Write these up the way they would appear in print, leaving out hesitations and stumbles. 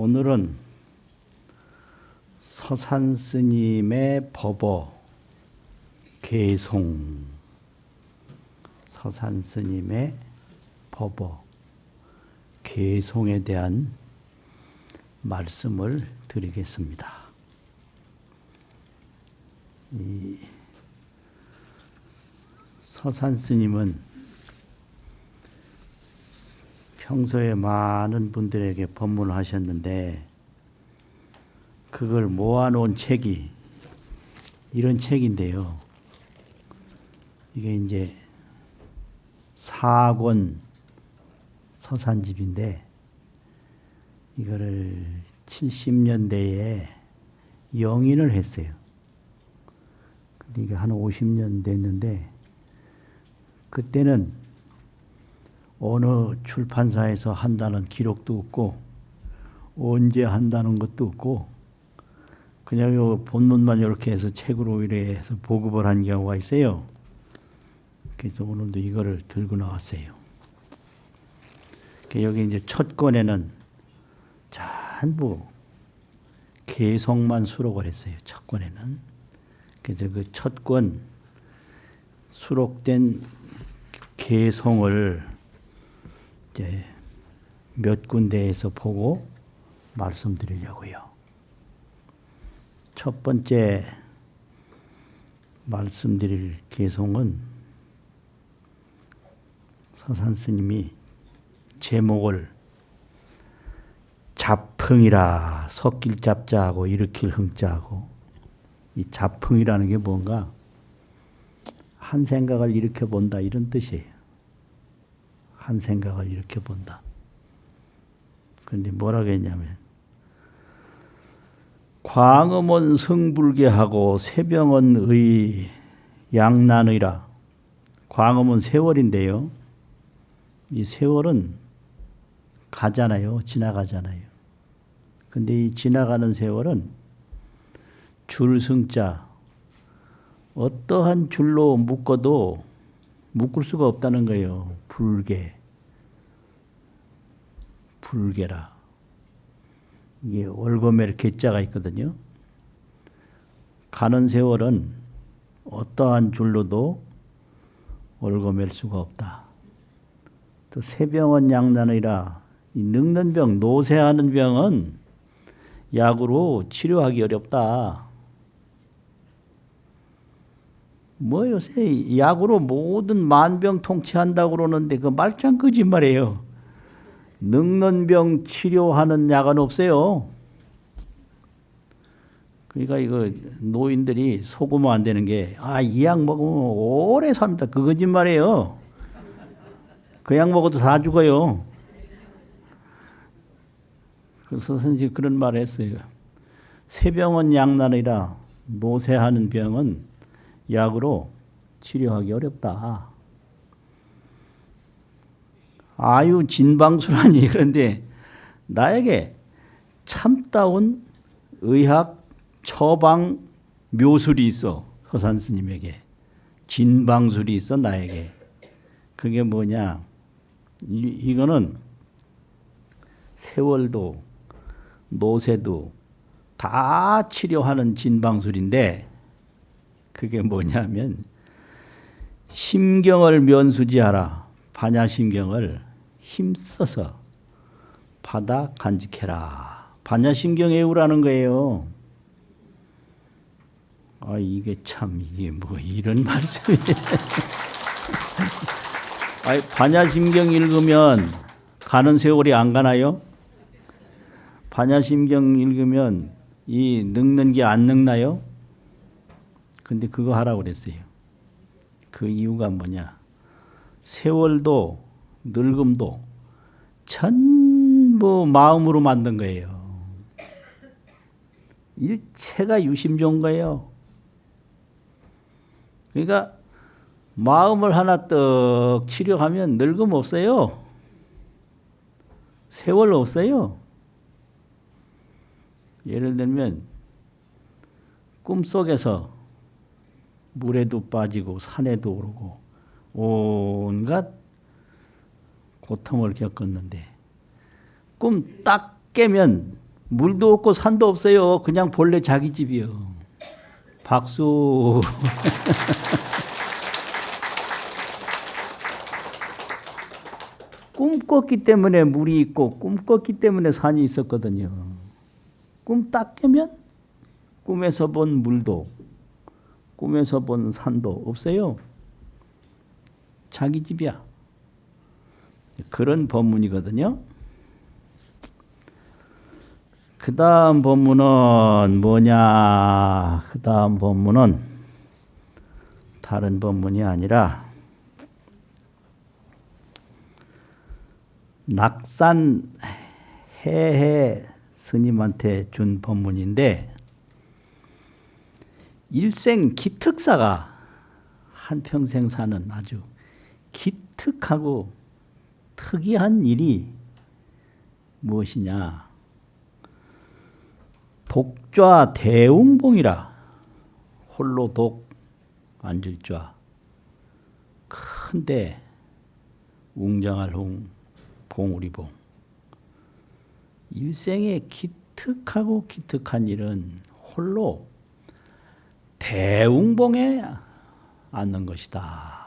오늘은 서산스님의 법어 개송, 서산스님의 법어 개송에 대한 말씀을 드리겠습니다. 이 서산스님은 평소에 많은 분들에게 법문을 하셨는데 그걸 모아놓은 책이 이런 책인데요. 이게 이제 4권 서산집인데 이거를 70년대에 영인을 했어요. 근데 이게 한 50년 됐는데 그때는 어느 출판사에서 한다는 기록도 없고 언제 한다는 것도 없고 그냥 요 본문만 이렇게 해서 책으로 이래 해서 보급을 한 경우가 있어요. 그래서 오늘도 이거를 들고 나왔어요. 여기 이제 첫 권에는 전부 개송만 수록을 했어요. 첫 권에는. 그래서 그 첫 권 수록된 개송을 이제 몇 군데에서 보고 말씀드리려고요. 첫 번째 말씀드릴 개송은 서산스님이 제목을 자풍이라 섞일 잡자하고 일으킬 흥자하고, 이 자풍이라는 게 뭔가 한 생각을 일으켜 본다 이런 뜻이에요. 한 생각을 일으켜 본다. 그런데 뭐라고 했냐면 광음은 성불계하고 세병은 의 양난의라. 광음은 세월인데요. 이 세월은 가잖아요. 지나가잖아요. 근데 이 지나가는 세월은 줄승자, 어떠한 줄로 묶어도 묶을 수가 없다는 거예요. 불계라. 이게 월거멜 개자가 있거든요. 가는 세월은 어떠한 줄로도 월거맬 수가 없다. 또 세병은 양난의라. 이 늙는 병, 노쇠하는 병은 약으로 치료하기 어렵다. 뭐 요새 약으로 모든 만병 통치한다고 그러는데 그 말짱 거짓말이에요. 늙는 병 치료하는 약은 없어요. 그러니까 이거 노인들이 속으면 안 되는 게, 이 약 먹으면 오래 삽니다. 그 거짓말이에요. 그 약 먹어도 다 죽어요. 그래서 선생님이 그런 말을 했어요. 세병은 양난이라. 노쇠하는 병은 약으로 치료하기 어렵다. 아유 진방수라니. 그런데 나에게 참다운 의학 처방 묘술이 있어. 서산스님에게 진방술이 있어. 나에게. 그게 뭐냐, 이거는 세월도 노쇠도 다 치료하는 진방술인데 그게 뭐냐면 심경을 면수지하라. 반야심경을 힘써서 받아 간직해라. 반야심경 외우라는 거예요. 이게 참, 이게 뭐 이런 말씀이. 반야심경 읽으면 가는 세월이 안 가나요? 반야심경 읽으면 이 늙는 게 안 늙나요? 근데 그거 하라고 그랬어요. 그 이유가 뭐냐? 세월도 늙음도 전부 마음으로 만든 거예요. 일체가 유심조인 거예요. 그러니까 마음을 하나 떡 치료하면 늙음 없어요. 세월 없어요. 예를 들면 꿈속에서 물에도 빠지고 산에도 오르고 온갖 고통을 겪었는데 꿈 딱 깨면 물도 없고 산도 없어요. 그냥 본래 자기 집이요. 박수. 꿈 꿨기 때문에 물이 있고 꿈 꿨기 때문에 산이 있었거든요. 꿈 딱 깨면 꿈에서 본 물도 꿈에서 본 산도 없어요. 자기 집이야. 그런 법문이거든요. 그 다음 법문은 뭐냐? 그 다음 법문은 다른 법문이 아니라 낙산 해해 스님한테 준 법문인데, 일생 기특사가 한평생 사는 아주 기특하고 특이한 일이 무엇이냐? 독좌 대웅봉이라. 홀로 독 앉을 좌, 큰데 웅장할 웅, 봉우리봉. 일생에 기특하고 기특한 일은 홀로 대웅봉에 앉는 것이다.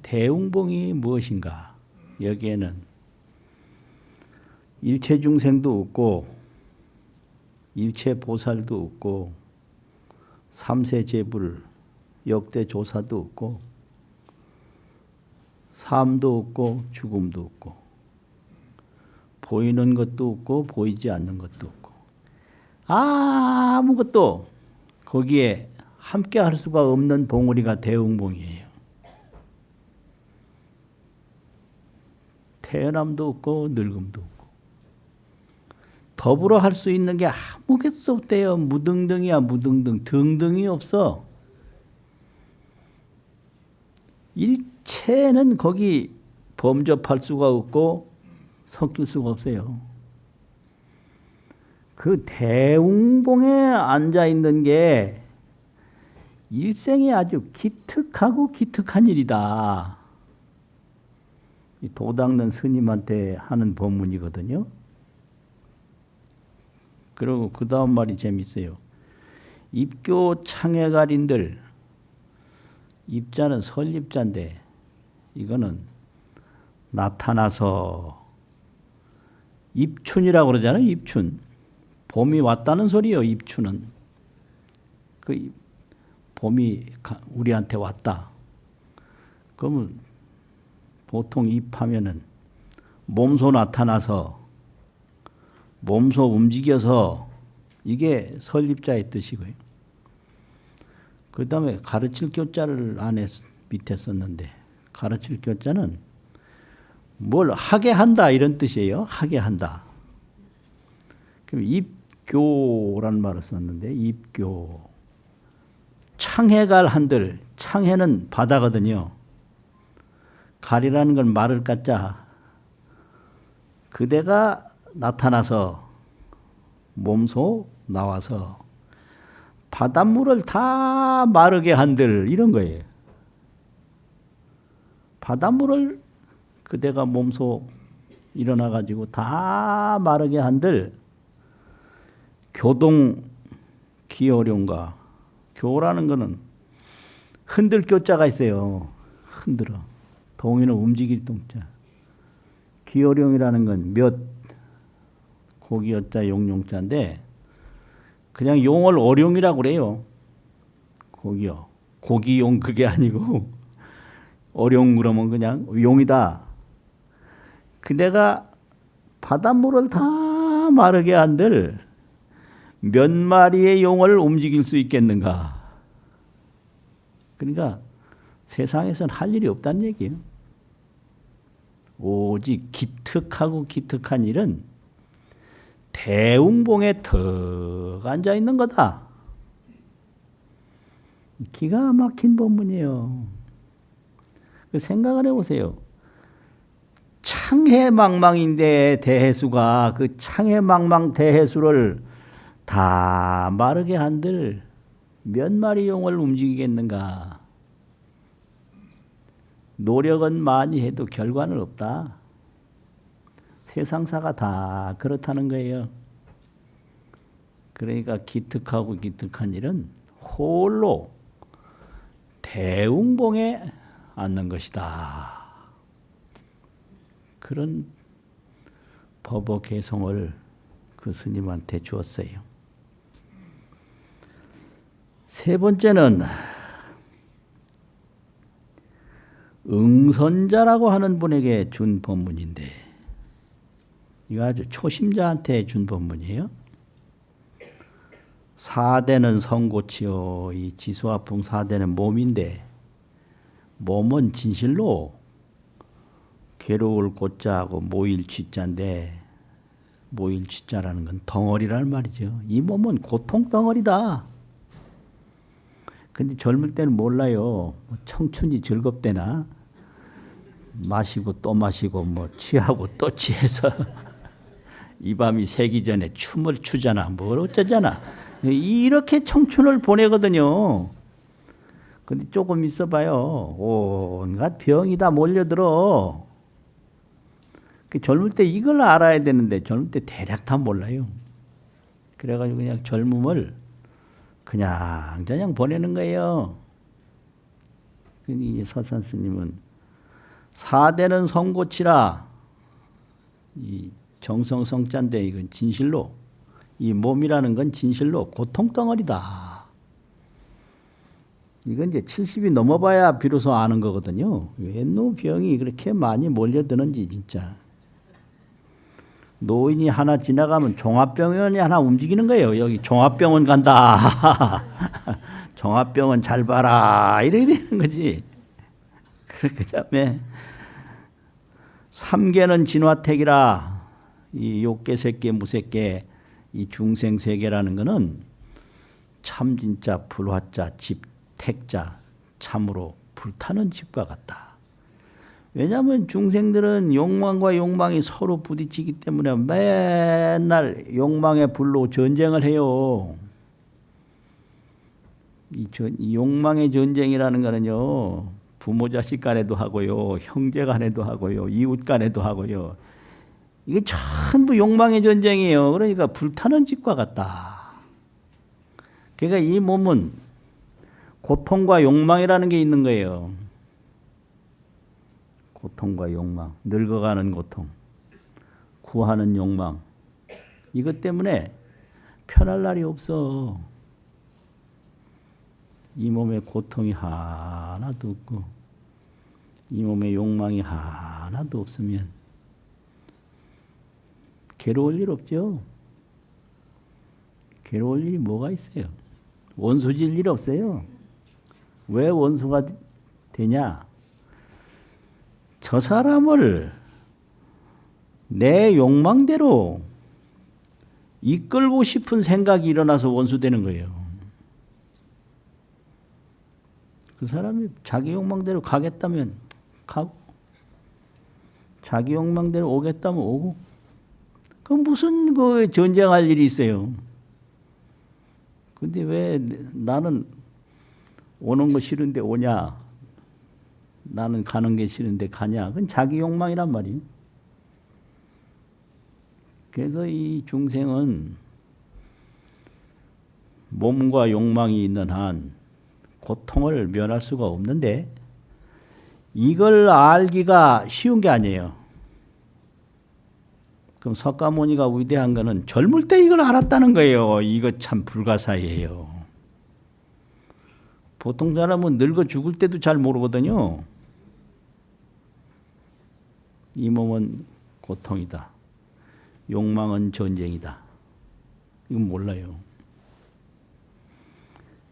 대웅봉이 무엇인가? 여기에는 일체 중생도 없고 일체 보살도 없고 삼세 제불 역대 조사도 없고 삶도 없고 죽음도 없고 보이는 것도 없고 보이지 않는 것도 없고 아무것도 거기에 함께 할 수가 없는 봉우리가 대웅봉이에요. 태어남도 없고 늙음도 없고 더불어 할 수 있는 게 아무것도 없대요. 무등등이야. 무등등. 등등이 없어. 일체는 거기 범접할 수가 없고 섞일 수가 없어요. 그 대웅봉에 앉아있는 게 일생에 아주 기특하고 기특한 일이다. 도 닦는 스님한테 하는 법문이거든요. 그리고 그 다음 말이 재밌어요. 입교 창해가린들, 입자는 설립자인데 이거는 나타나서 입춘이라고 그러잖아요. 입춘. 봄이 왔다는 소리예요. 입춘은. 그 봄이 우리한테 왔다. 그러면 보통 입하면은 몸소 나타나서 몸소 움직여서 이게 설립자의 뜻이고요. 그 다음에 가르칠 교자를 안에 밑에 썼는데 가르칠 교자는 뭘 하게 한다 이런 뜻이에요. 하게 한다. 그럼 입교라는 말을 썼는데 입교. 창해갈 한들, 창해는 바다거든요. 갈이라는 건 말을 갖자. 그대가 나타나서 몸소 나와서 바닷물을 다 마르게 한들 이런 거예요. 바닷물을 그대가 몸소 일어나 가지고 다 마르게 한들 교동 기어룡가. 교라는 거는 흔들 교자가 있어요. 흔들어. 동이는 움직일 동자. 기어룡이라는 건 몇 고기여자 용용자인데 그냥 용을 어룡이라고 그래요. 고기요. 고기용 그게 아니고 어룡 그러면 그냥 용이다. 그대가 바닷물을 다 마르게 한들 몇 마리의 용을 움직일 수 있겠는가. 그러니까 세상에선 할 일이 없다는 얘기예요. 오직 기특하고 기특한 일은 대웅봉에 턱 앉아 있는 거다. 기가 막힌 법문이에요. 생각을 해보세요. 창해망망인데 대해수가 그 창해망망 대해수를 다 마르게 한들 몇 마리 용을 움직이겠는가. 노력은 많이 해도 결과는 없다. 세상사가 다 그렇다는 거예요. 그러니까 기특하고 기특한 일은 홀로 대웅봉에 앉는 것이다. 그런 법어 개성을 그 스님한테 주었어요. 세 번째는 응선자라고 하는 분에게 준 법문인데, 이거 아주 초심자한테 준 법문이에요. 사대는 성고치요. 이 지수화풍 사대는 몸인데, 몸은 진실로 괴로울 고자하고 모일취자인데, 모일취자라는 건 덩어리란 말이죠. 이 몸은 고통 덩어리다. 근데 젊을 때는 몰라요. 청춘이 즐겁대나, 마시고 또 마시고 뭐 취하고 또 취해서 이 밤이 새기 전에 춤을 추잖아, 뭘 어쩌잖아. 이렇게 청춘을 보내거든요. 근데 조금 있어봐요. 온갖 병이 다 몰려들어. 젊을 때 이걸 알아야 되는데 젊을 때 대략 다 몰라요. 그래가지고 그냥 젊음을 그냥 보내는 거예요. 근데 서산 스님은 사대는 성고치라. 이 정성성자인데 이건 진실로, 이 몸이라는 건 진실로 고통 덩어리다. 이건 이제 70이 넘어봐야 비로소 아는 거거든요. 왜 병이 그렇게 많이 몰려드는지 진짜. 노인이 하나 지나가면 종합병원이 하나 움직이는 거예요. 여기 종합병원 간다. 종합병원 잘 봐라. 이렇게 되는 거지. 그 다음에 삼계는 진화택이라. 이 욕계, 색계, 무색계, 이 중생세계라는 거는 참 진짜 불화자, 집, 택자, 참으로 불타는 집과 같다. 왜냐하면 중생들은 욕망과 욕망이 서로 부딪히기 때문에 맨날 욕망의 불로 전쟁을 해요. 이 욕망의 전쟁이라는 거는요, 부모 자식 간에도 하고요, 형제 간에도 하고요, 이웃 간에도 하고요. 이게 전부 욕망의 전쟁이에요. 그러니까 불타는 집과 같다. 그러니까 이 몸은 고통과 욕망이라는 게 있는 거예요. 고통과 욕망, 늙어가는 고통, 구하는 욕망. 이것 때문에 편할 날이 없어. 이 몸에 고통이 하나도 없고, 이 몸에 욕망이 하나도 없으면 괴로울 일 없죠. 괴로울 일이 뭐가 있어요? 원수질 일 없어요. 왜 원수가 되냐? 저 사람을 내 욕망대로 이끌고 싶은 생각이 일어나서 원수되는 거예요. 그 사람이 자기 욕망대로 가겠다면 가고, 자기 욕망대로 오겠다면 오고, 그럼 무슨 그 전쟁할 일이 있어요? 근데 왜 나는 오는 거 싫은데 오냐? 나는 가는 게 싫은데 가냐? 그건 자기 욕망이란 말이에요. 그래서 이 중생은 몸과 욕망이 있는 한 고통을 면할 수가 없는데, 이걸 알기가 쉬운 게 아니에요. 그럼 석가모니가 위대한 거는 젊을 때 이걸 알았다는 거예요. 이거 참 불가사의예요. 보통 사람은 늙어 죽을 때도 잘 모르거든요. 이 몸은 고통이다. 욕망은 전쟁이다. 이건 몰라요.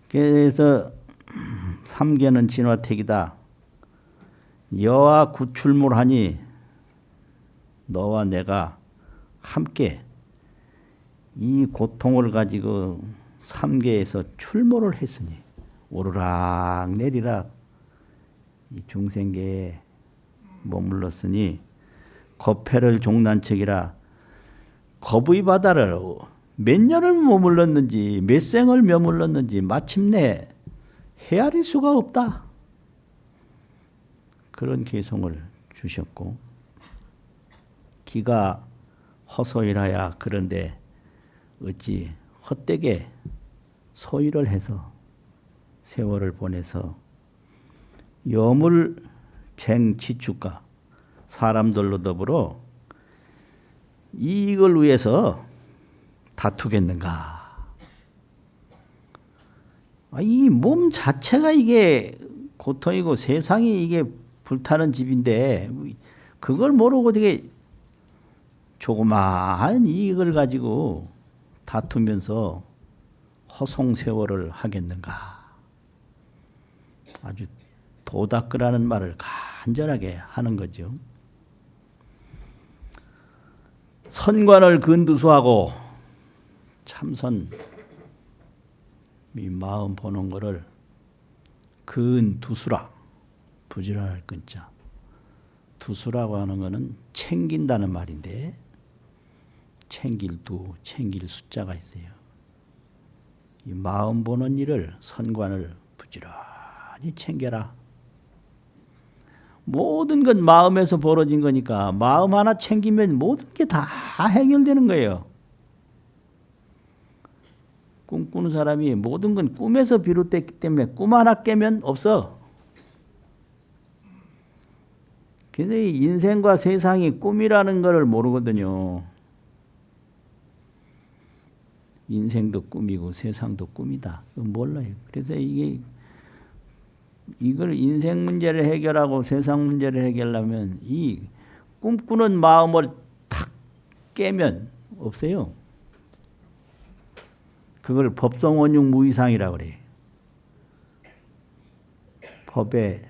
그래서 삼계는 진화택이다. 여와 구출몰하니 너와 내가 함께 이 고통을 가지고 삼계에서 출몰을 했으니, 오르락 내리락 이 중생계에 머물렀으니 겁해를 종난책이라. 겁의 바다를 몇 년을 머물렀는지, 몇 생을 머물렀는지 마침내 헤아릴 수가 없다. 그런 개성을 주셨고, 기가 허소이라야 그런데 어찌 헛되게 소일을 해서 세월을 보내서 여물쟁지축과 사람들로 더불어 이익을 위해서 다투겠는가? 이 몸 자체가 이게 고통이고 세상이 이게 불타는 집인데 그걸 모르고 되게 조그마한 이익을 가지고 다투면서 허송세월을 하겠는가? 아주 도닦으라는 말을 간절하게 하는 거죠. 선관을 근두수하고 참선 이 마음 보는 거를 근두수라 부지런할 근자 두수라고 하는 거는 챙긴다는 말인데 챙길 두, 챙길 숫자가 있어요. 이 마음 보는 일을 선관을 부지런히 챙겨라. 모든 건 마음에서 벌어진 거니까 마음 하나 챙기면 모든 게 다 해결되는 거예요. 꿈꾸는 사람이 모든 건 꿈에서 비롯됐기 때문에 꿈 하나 깨면 없어. 그래서 이 인생과 세상이 꿈이라는 것을 모르거든요. 인생도 꿈이고 세상도 꿈이다. 그건 몰라요. 그래서 이걸 인생 문제를 해결하고 세상 문제를 해결하면 이 꿈꾸는 마음을 탁 깨면 없어요. 그걸 법성원육 무이상이라고 그래요. 법의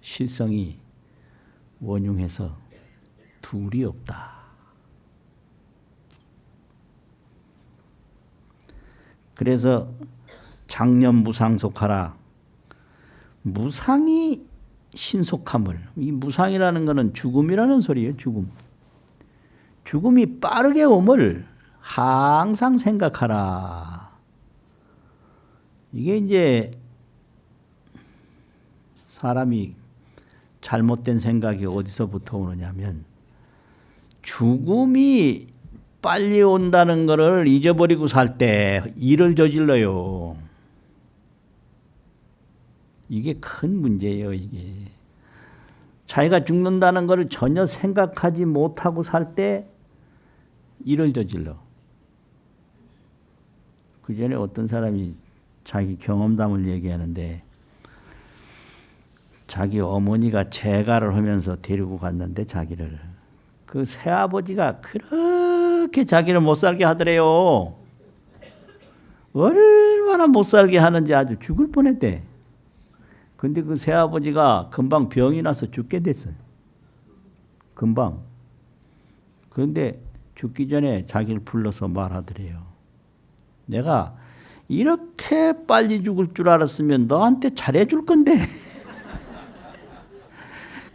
실성이 원흉해서 둘이 없다. 그래서 장념 무상속하라. 무상이 신속함을, 이 무상이라는 것은 죽음이라는 소리예요. 죽음이 빠르게 옴을 항상 생각하라. 이게 이제 사람이 잘못된 생각이 어디서부터 오느냐면 죽음이 빨리 온다는 것을 잊어버리고 살 때 일을 저질러요. 이게 큰 문제예요. 이게 자기가 죽는다는 것을 전혀 생각하지 못하고 살 때 일을 저질러. 그 전에 어떤 사람이 자기 경험담을 얘기하는데 자기 어머니가 재가를 하면서 데리고 갔는데 자기를 그 새아버지가 그렇게 자기를 못 살게 하더래요. 얼마나 못 살게 하는지 아주 죽을 뻔했대. 근데 그 새아버지가 금방 병이 나서 죽게 됐어요. 금방. 그런데 죽기 전에 자기를 불러서 말하더래요. 내가 이렇게 빨리 죽을 줄 알았으면 너한테 잘해줄 건데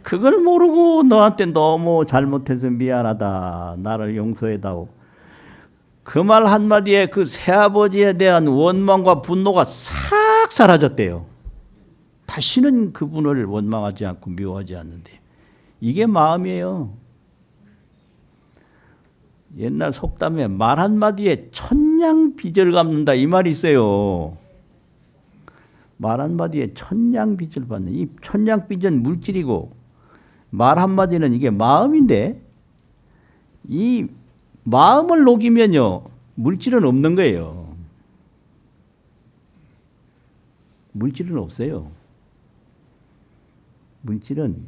그걸 모르고 너한테 너무 잘못해서 미안하다. 나를 용서해다오. 그 말 한마디에 그 새아버지에 대한 원망과 분노가 싹 사라졌대요. 다시는 그분을 원망하지 않고 미워하지 않는데. 이게 마음이에요. 옛날 속담에 말 한마디에 천냥빚을 갚는다 이 말이 있어요. 말 한마디에 천냥빚을 받는. 이 천냥빚은 물질이고 말 한마디는 이게 마음인데 이 마음을 녹이면요 물질은 없는 거예요. 물질은 없어요. 물질은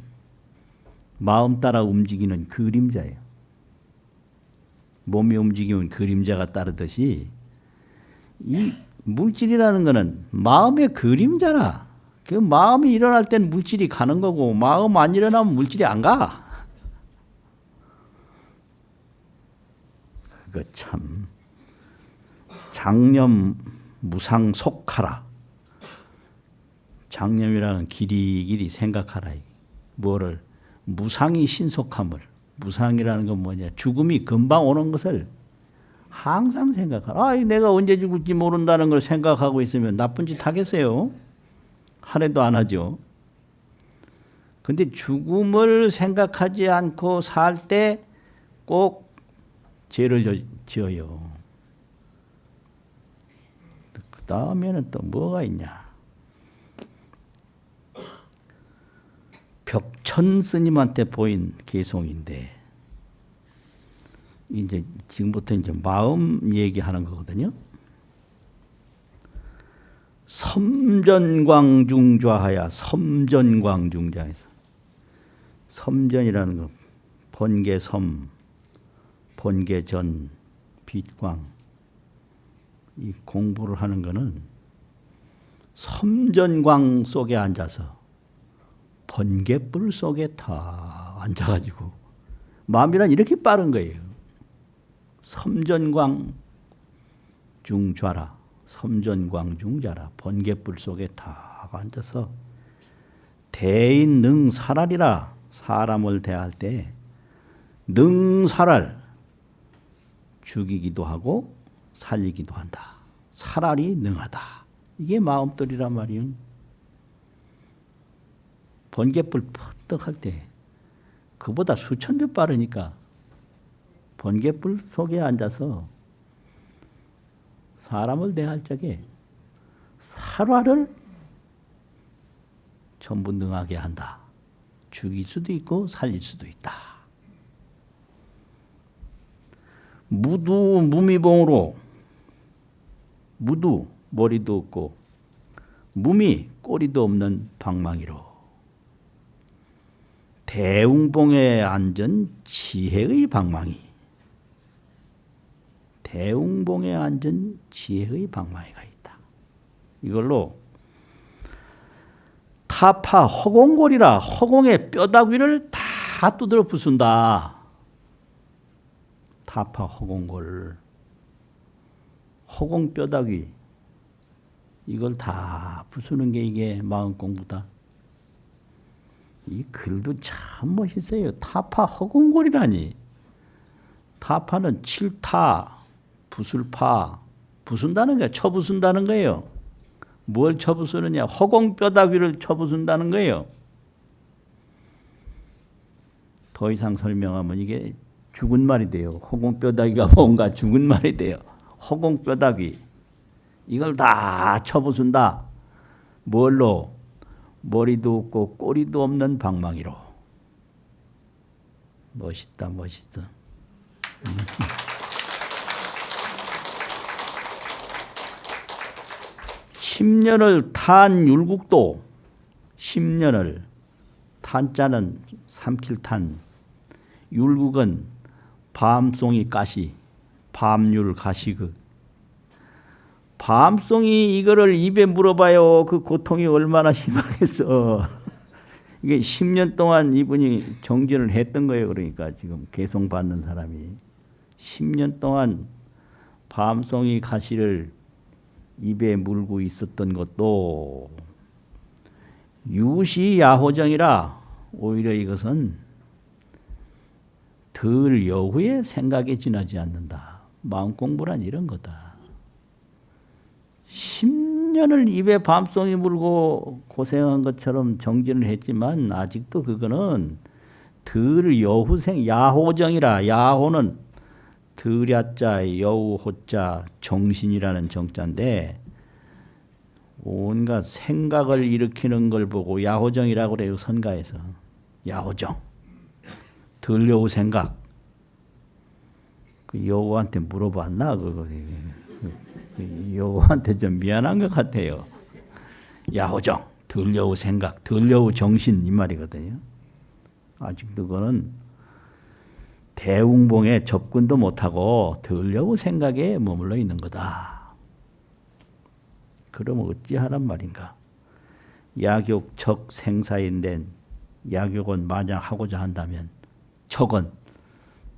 마음 따라 움직이는 그림자예요. 몸이 움직이면 그림자가 따르듯이 이 물질이라는 것은 마음의 그림자라. 그 마음이 일어날 때는 물질이 가는 거고 마음 안 일어나면 물질이 안 가. 그거 참 장념 무상속하라. 장념이라는 길이길이 생각하라. 뭐를? 무상이 신속함을. 무상이라는 건 뭐냐? 죽음이 금방 오는 것을 항상 생각하라. 내가 언제 죽을지 모른다는 걸 생각하고 있으면 나쁜 짓 하겠어요? 하나도 안 하죠. 근데 죽음을 생각하지 않고 살 때 꼭 죄를 지어요. 그 다음에는 또 뭐가 있냐? 벽천 스님한테 보인 개송인데, 이제 지금부터 이제 마음 얘기하는 거거든요. 섬전광중좌하야. 섬전광중좌에서 섬전이라는 거 번개섬, 번개전, 빛광, 이 공부를 하는 거는 섬전광 속에 앉아서 번개불 속에 다 앉아가지고 마음이란 이렇게 빠른 거예요. 섬전광 중좌라. 섬전광 중좌라. 번개불 속에 다 앉아서 대인 능살하리라. 사람을 대할 때 능살할, 죽이기도 하고 살리기도 한다. 살아리 능하다. 이게 마음돌이란 말이에요. 번개불 퍼뜩할 때 그보다 수천 배 빠르니까 번개불 속에 앉아서 사람을 대할 적에 살화를 전부 능하게 한다. 죽일 수도 있고 살릴 수도 있다. 무두 무미봉으로, 무두 머리도 없고 무미 꼬리도 없는 방망이로 대웅봉에 앉은 지혜의 방망이. 대웅봉에 앉은 지혜의 방망이가 있다. 이걸로 타파 허공골이라. 허공의 뼈다귀를 다 두드려 부순다. 타파 허공골, 허공 뼈다귀, 이걸 다 부수는 게 이게 마음 공부다. 이 글도 참 멋있어요. 타파 허공골이라니. 타파는 칠타, 부술파, 부순다는 거야. 쳐부순다는 거예요. 뭘 쳐부수느냐? 허공 뼈다귀를 쳐부순다는 거예요. 더 이상 설명하면 이게 죽은 말이 돼요. 허공 뼈다귀가 뭔가 죽은 말이 돼요. 허공 뼈다귀, 이걸 다 쳐부순다. 뭘로? 머리도 없고 꼬리도 없는 방망이로. 멋있다, 멋있어. 10년을 탄 율국도. 10년을, 탄자는 삼킬 탄, 율국은 밤송이 가시, 밤율 가시극. 밤송이 이거를 입에 물어봐요. 그 고통이 얼마나 심하겠어. 이게 10년 동안 이분이 정진을 했던 거예요. 그러니까 지금 개송 받는 사람이 10년 동안 밤송이 가시를 입에 물고 있었던 것도 유시야호정이라. 오히려 이것은 덜 여후에 생각에 지나지 않는다. 마음 공부란 이런 거다. 10년을 입에 밤송이 물고 고생한 것처럼 정진을 했지만 아직도 그거는 덜 여후생, 야호정이라. 야호는 덜야자, 여우호자, 정신이라는 정자인데 온갖 생각을 일으키는 걸 보고 야호정이라고 그래요. 선가에서. 야호정. 덜 여우 생각. 그 여우한테 물어봤나? 그거. 여우한테 좀 미안한 것 같아요. 야호정, 덜 여우 생각, 덜 여우 정신, 이 말이거든요. 아직도 그거는 대웅봉에 접근도 못하고 덜 여우 생각에 머물러 있는 거다. 그럼 어찌하란 말인가? 약욕 척 생사인된 약욕은 만약 하고자 한다면 척은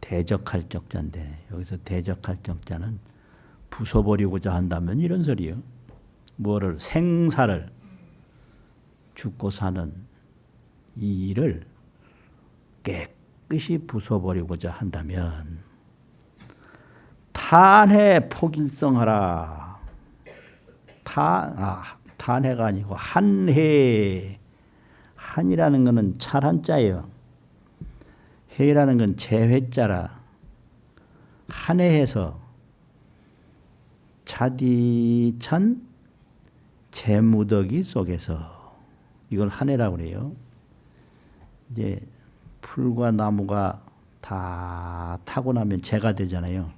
대적할 적자인데, 여기서 대적할 적자는 부숴버리고자 한다면 이런 소리요. 뭐를? 생사를, 죽고 사는 이 일을 깨끗이 부숴버리고자 한다면 탄해 폭일성하라. 탄해가 아니고 한해. 한이라는 것은 찰한자예요. 해라는 건 재회자라. 한해해서 차디찬 재무더기 속에서 이걸 한해라고 그래요. 이제 풀과 나무가 다 타고 나면 재가 되잖아요.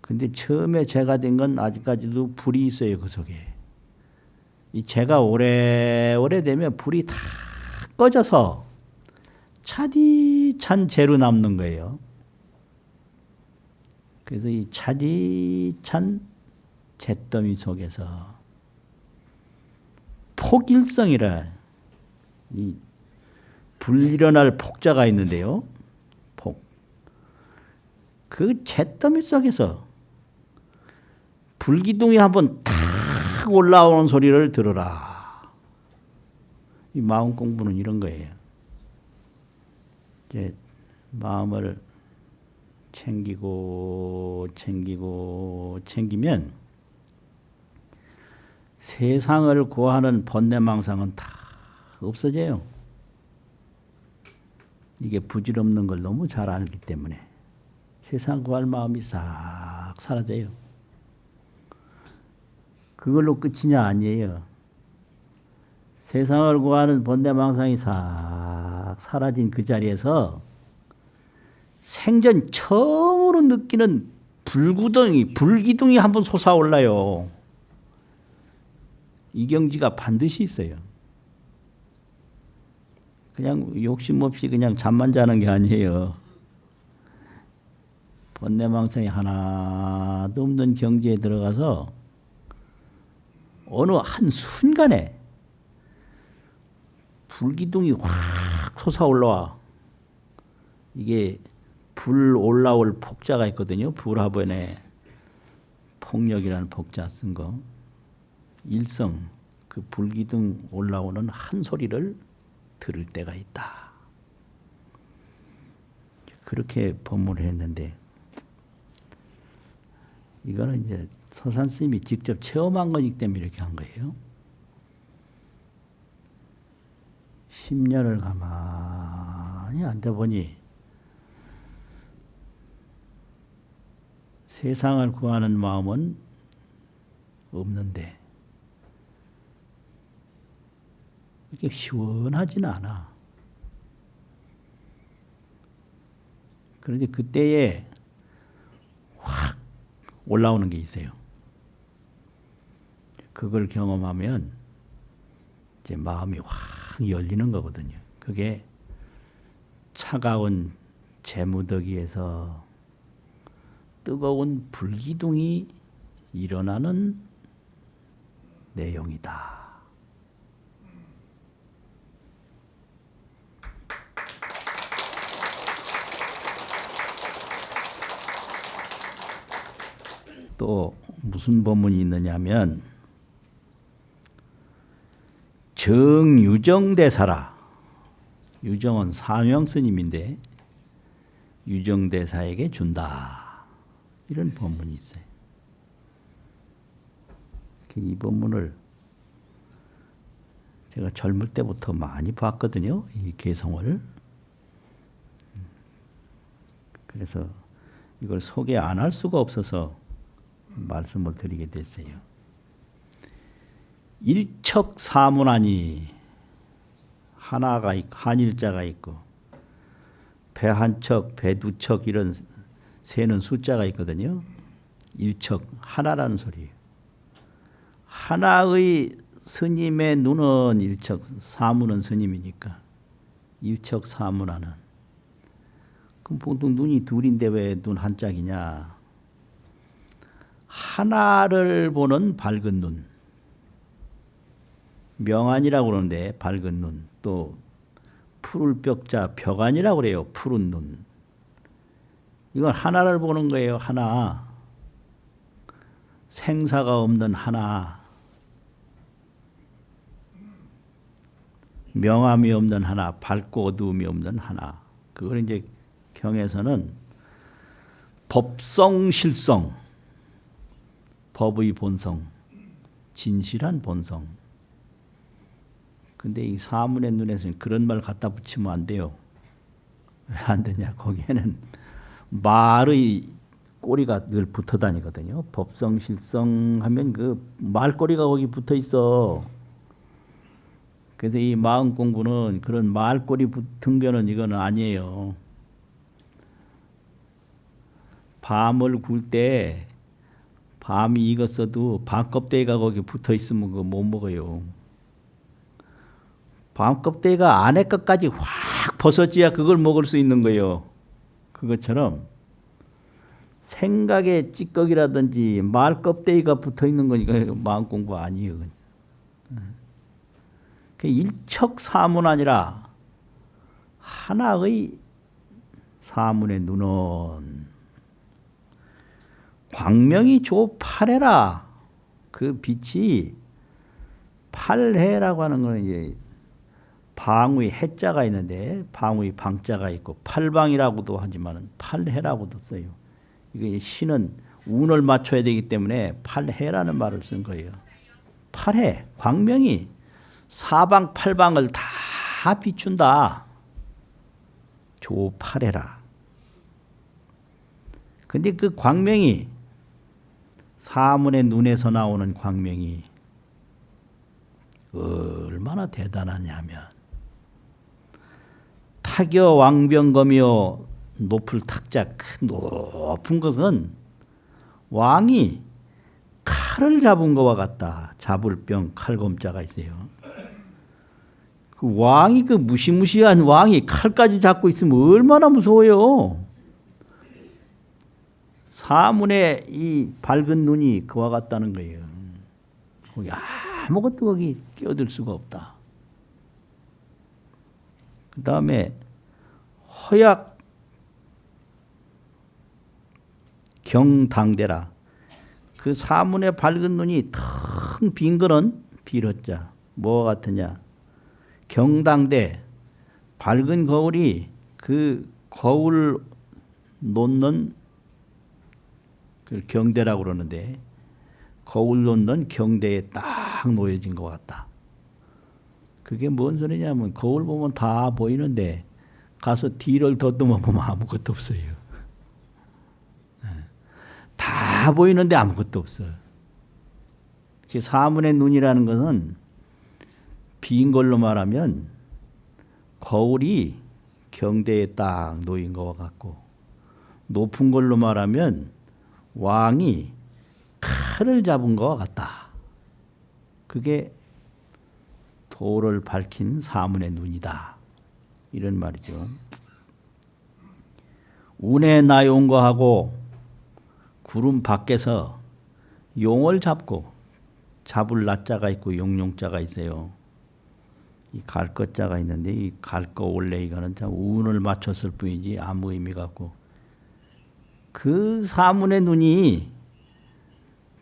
근데 처음에 재가 된 건 아직까지도 불이 있어요, 그 속에. 이 재가 오래오래 되면 불이 다 꺼져서 차디찬 재로 남는 거예요. 그래서 이 차디찬 잿더미 속에서 폭일성이라 이 불일어날 폭자가 있는데요. 폭. 그 잿더미 속에서 불기둥이 한번 탁 올라오는 소리를 들어라. 이 마음 공부는 이런 거예요. 이제 마음을 챙기면 세상을 구하는 번뇌망상은 다 없어져요. 이게 부질없는 걸 너무 잘 알기 때문에 세상 구할 마음이 싹 사라져요. 그걸로 끝이냐? 아니에요. 세상을 구하는 번뇌망상이 싹 사라진 그 자리에서 생전 처음으로 느끼는 불기둥이 한번 솟아올라요. 이 경지가 반드시 있어요. 그냥 욕심 없이 그냥 잠만 자는 게 아니에요. 번뇌망상이 하나도 없는 경지에 들어가서 어느 한 순간에 불기둥이 확 솟아올라와. 이게 불 올라올 폭자가 있거든요. 불화본에 폭력이라는 폭자 쓴 거. 일성, 그 불기둥 올라오는 한 소리를 들을 때가 있다. 그렇게 법문을 했는데 이거는 이제 서산 스님이 직접 체험한 거기 때문에 이렇게 한 거예요. 10년을 가만히 앉아보니 세상을 구하는 마음은 없는데 이렇게 시원하지는 않아. 그런데 그때에 확 올라오는 게 있어요. 그걸 경험하면 이제 마음이 확 열리는 거거든요. 그게 차가운 재무더기에서 뜨거운 불기둥이 일어나는 내용이다. 또 무슨 법문이 있느냐면 정유정대사라. 유정은 사명 스님인데 유정대사에게 준다. 이런 법문이 있어요. 이 법문을 제가 젊을 때부터 많이 봤거든요. 이 개성을. 그래서 이걸 소개 안 할 수가 없어서 말씀을 드리게 됐어요. 일척사문하니 하나가 있고 한일자가 있고 배 한 척, 배 두 척 이런 세는 숫자가 있거든요. 일척 하나라는 소리예요. 하나의 스님의 눈은 일척, 사문은 스님이니까 일척 사문하는. 그럼 보통 눈이 둘인데 왜 눈 한 짝이냐? 하나를 보는 밝은 눈. 명안이라고 그러는데 밝은 눈. 또 푸를 벽자 벽안이라고 그래요. 푸른 눈. 이건 하나를 보는 거예요. 하나. 생사가 없는 하나. 명암이 없는 하나. 밝고 어두움이 없는 하나. 그걸 이제 경에서는 법성실성. 법의 본성. 진실한 본성. 근데 이 사문의 눈에서는 그런 말 갖다 붙이면 안 돼요. 왜 안 되냐? 거기에는 말의 꼬리가 늘 붙어 다니거든요. 법성실성 하면 그 말꼬리가 거기 붙어 있어. 그래서 이 마음 공부는 그런 말꼬리 붙은 거는 이거는 아니에요. 밤을 굴 때 밤이 익었어도 밤 껍데기가 거기 붙어 있으면 그거 못 먹어요. 밤 껍데기가 안에 것까지 확 벗어져야 그걸 먹을 수 있는 거예요. 그것처럼 생각의 찌꺼기라든지 말 껍데기가 붙어 있는 거니까 마음 공부 아니에요. 그 일척사문 아니라 하나의 사문의 눈은 광명이 조팔해라. 그 빛이 팔해라고 하는 거는 이제 방의 해자가 있는데 방의 방자가 있고 팔방이라고도 하지만 팔해라고도 써요. 이게 신은 운을 맞춰야 되기 때문에 팔해라는 말을 쓴 거예요. 팔해 광명이 사방 팔방을 다 비춘다. 조팔해라. 근데 그 광명이 사문의 눈에서 나오는 광명이 얼마나 대단하냐면 타겨 왕병검이요 높을 탁자 큰 높은 것은 왕이 칼을 잡은 것과 같다. 잡을 병 칼검자가 있어요. 그 왕이 그 무시무시한 왕이 칼까지 잡고 있으면 얼마나 무서워요. 사문의 이 밝은 눈이 그와 같다는 거예요. 거기 아무것도 거기 끼어들 수가 없다. 그 다음에 허약 경당대라. 그 사문의 밝은 눈이 텅 빈 거는 비로자. 뭐가 같으냐. 경당대 밝은 거울이 그 거울 놓는 그 경대라고 그러는데 거울 놓는 경대에 딱 놓여진 것 같다. 그게 뭔 소리냐면 거울 보면 다 보이는데 가서 뒤를 더듬어 보면 아무것도 없어요. 다 보이는데 아무것도 없어요. 사문의 눈이라는 것은 빈 걸로 말하면 거울이 경대에 딱 놓인 것과 같고 높은 걸로 말하면 왕이 칼을 잡은 것과 같다. 그게 도를 밝힌 사문의 눈이다. 이런 말이죠. 운에 나용거하고 구름 밖에서 용을 잡고 잡을 나자가 있고 용용자가 있어요. 이 갈것자가 있는데 이 갈거 원래 이거는 참 운을 맞췄을 뿐이지 아무 의미가 없고 그 사문의 눈이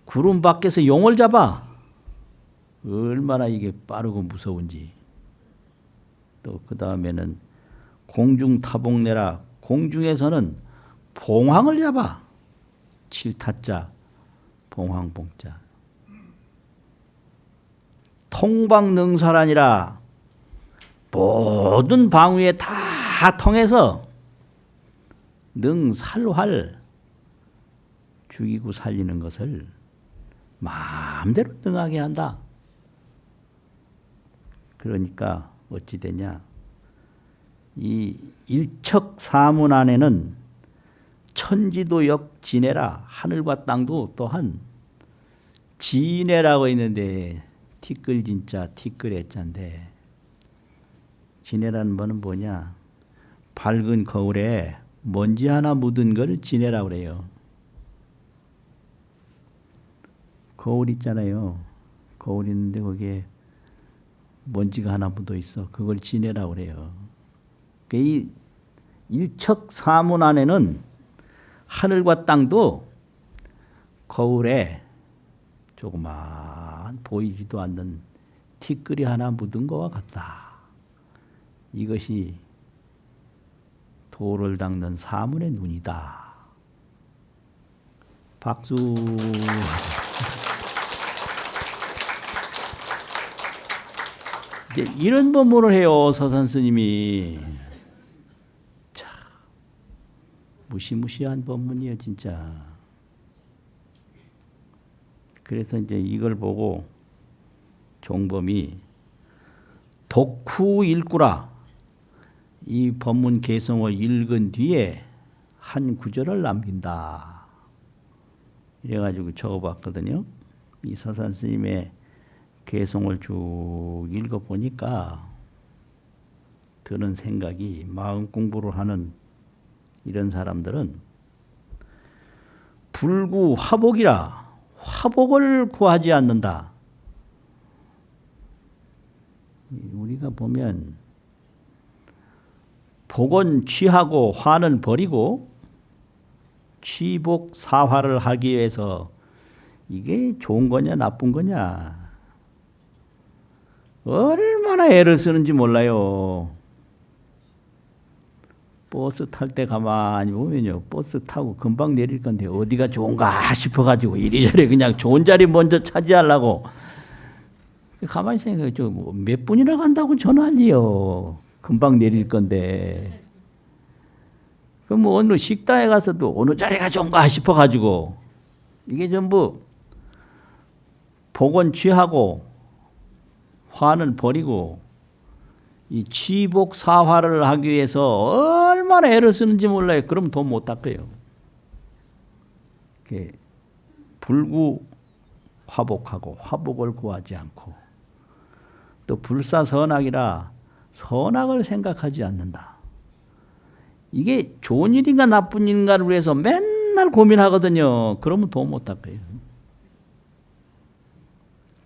구름 밖에서 용을 잡아. 얼마나 이게 빠르고 무서운지. 또 그 다음에는 공중타봉내라. 공중에서는 봉황을 잡아. 칠타자, 봉황봉자. 통방능사라니라. 모든 방위에 다 통해서 능살활 죽이고 살리는 것을 마음대로 능하게 한다. 그러니까 어찌 되냐. 이 일척사문 안에는 천지도 역진해라. 하늘과 땅도 또한 진해라고 있는데 티끌진자 티끌해자인데 진해라는 말은 뭐냐. 밝은 거울에 먼지 하나 묻은 걸 진해라고 그래요. 거울 있잖아요. 거울 있는데 거기에 먼지가 하나 묻어 있어. 그걸 진해라고 그래요. 이 일척사문 안에는 하늘과 땅도 거울에 조그만 보이지도 않는 티끌이 하나 묻은 것과 같다. 이것이 도를 닦는 사문의 눈이다. 박수. 이제 이런 법문을 해요, 서산 스님이. 참 무시무시한 법문이에요, 진짜. 그래서 이제 이걸 보고 종범이 독후 일구라, 이 법문 개성을 읽은 뒤에 한 구절을 남긴다. 이래가지고 적어봤거든요. 이 서산 스님의 개성을 쭉 읽어보니까 드는 생각이, 마음 공부를 하는 이런 사람들은 불구 화복이라, 화복을 구하지 않는다. 우리가 보면 복은 취하고 화는 버리고 취복 사화를 하기 위해서 이게 좋은 거냐 나쁜 거냐 얼마나 애를 쓰는지 몰라요. 버스 탈 때 가만히 보면요, 버스 타고 금방 내릴 건데 어디가 좋은가 싶어가지고 이리저리 그냥 좋은 자리 먼저 차지하려고 가만히 생각해. 몇 분이나 간다고 전화할리요. 금방 내릴 건데. 그럼 뭐 어느 식당에 가서도 어느 자리가 좋은가 싶어가지고 이게 전부 복은 취하고 화는 버리고 이 취복 사화를 하기 위해서 얼마나 애를 쓰는지 몰라요. 그럼 돈 못 닦아요. 불구 화복하고 화복을 구하지 않고 또 불사선악이라 선악을 생각하지 않는다. 이게 좋은 일인가 나쁜 일인가를 위해서 맨날 고민하거든요. 그러면 돈 못 닦아요.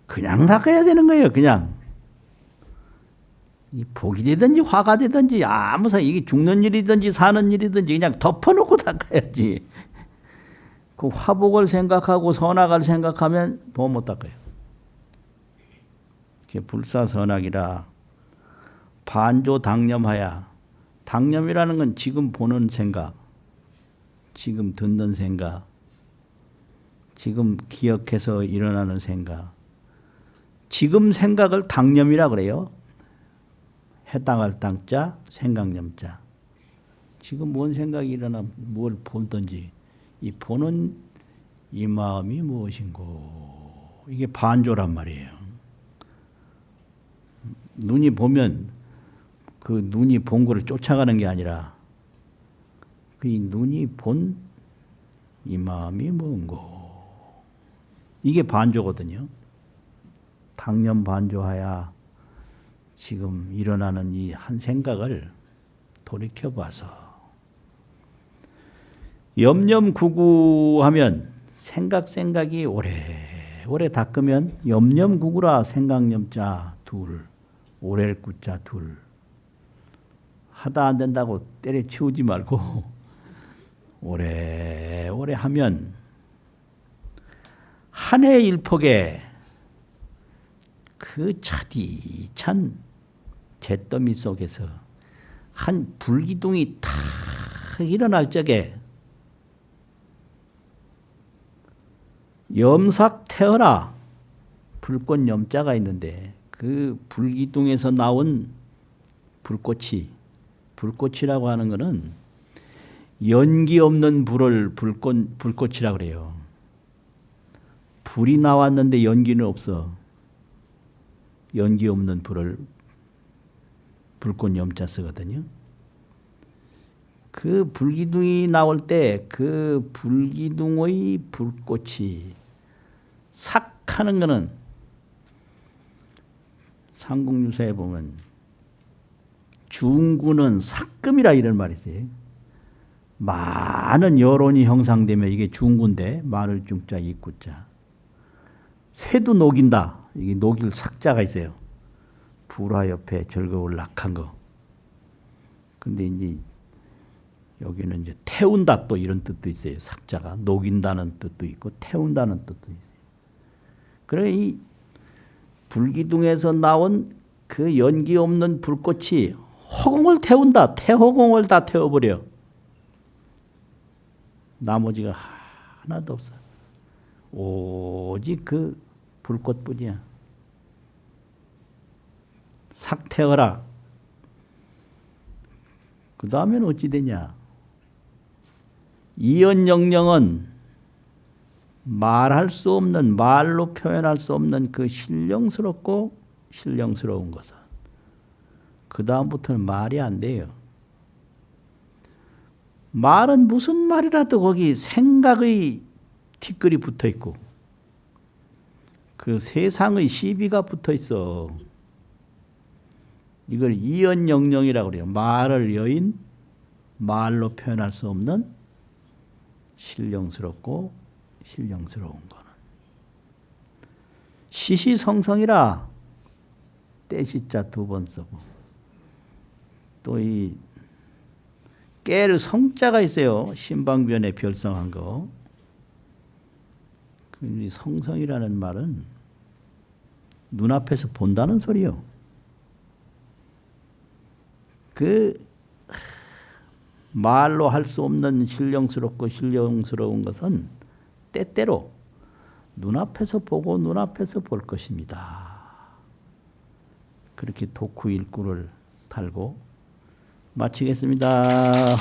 그냥 닦아야 되는 거예요. 그냥. 복이 되든지 화가 되든지 아무 상관, 이게 죽는 일이든지 사는 일이든지 그냥 덮어놓고 닦아야지. 그 화복을 생각하고 선악을 생각하면 돈 못 닦아요. 불사선악이라 반조 당념하야. 당념이라는 건 지금 보는 생각, 지금 듣는 생각, 지금 기억해서 일어나는 생각. 지금 생각을 당념이라 그래요. 해당할 당자, 생각념자. 지금 뭔 생각이 일어나 뭘 본든지 이 보는 이 마음이 무엇인고, 이게 반조란 말이에요. 눈이 보면 그 눈이 본 거를 쫓아가는 게 아니라 그 눈이 본 이 마음이 뭔고, 이게 반조거든요. 당념 반조하야 지금 일어나는 이 한 생각을 돌이켜봐서 염념구구하면 생각이 오래 닦으면 염념구구라. 생각념자 둘, 오래를 구자 둘. 하다 안 된다고 때려치우지 말고 오래 하면 한 해 일폭에 그 차디찬 잿더미 속에서 한 불기둥이 탁 일어날 적에 염삭 태어라. 불꽃 염자가 있는데 그 불기둥에서 나온 불꽃이라고 하는 것은 연기 없는 불을 불꽃이라고 그래요. 불이 나왔는데 연기는 없어. 연기 없는 불을 불꽃 염자 쓰거든요. 그 불기둥이 나올 때 그 불기둥의 불꽃이 삭 하는 것은 삼국유사에 보면 중구는 삭금이라 이런 말이 있어요. 많은 여론이 형상되면 이게 중구인데 마늘 중자 이구자. 새도 녹인다. 이게 녹일 삭자가 있어요. 불화 옆에 즐거울 낙한 거. 근데 이제 여기는 이제 태운다 또 이런 뜻도 있어요. 삭자가 녹인다는 뜻도 있고 태운다는 뜻도 있어요. 그래 이 불기둥에서 나온 그 연기 없는 불꽃이 허공을 태운다. 태허공을 다 태워버려. 나머지가 하나도 없어. 오직 그 불꽃뿐이야. 삭 태어라. 그 다음에는 어찌 되냐. 이언영령은 말할 수 없는, 말로 표현할 수 없는 그 신령스럽고 신령스러운 것은 그 다음부터는 말이 안 돼요. 말은 무슨 말이라도 거기 생각의 티끌이 붙어 있고 그 세상의 시비가 붙어 있어. 이걸 이언영령이라고 그래요. 말을 여인, 말로 표현할 수 없는 신령스럽고 신령스러운 거는 시시성성이라 떼시자 두 번 쓰고 또 이 깰 성자가 있어요. 신방변에 별성한 거. 그 성성이라는 말은 눈앞에서 본다는 소리요. 그 말로 할 수 없는 신령스럽고 신령스러운 것은 때때로 눈앞에서 보고 눈앞에서 볼 것입니다. 그렇게 독후 일구를 달고 마치겠습니다.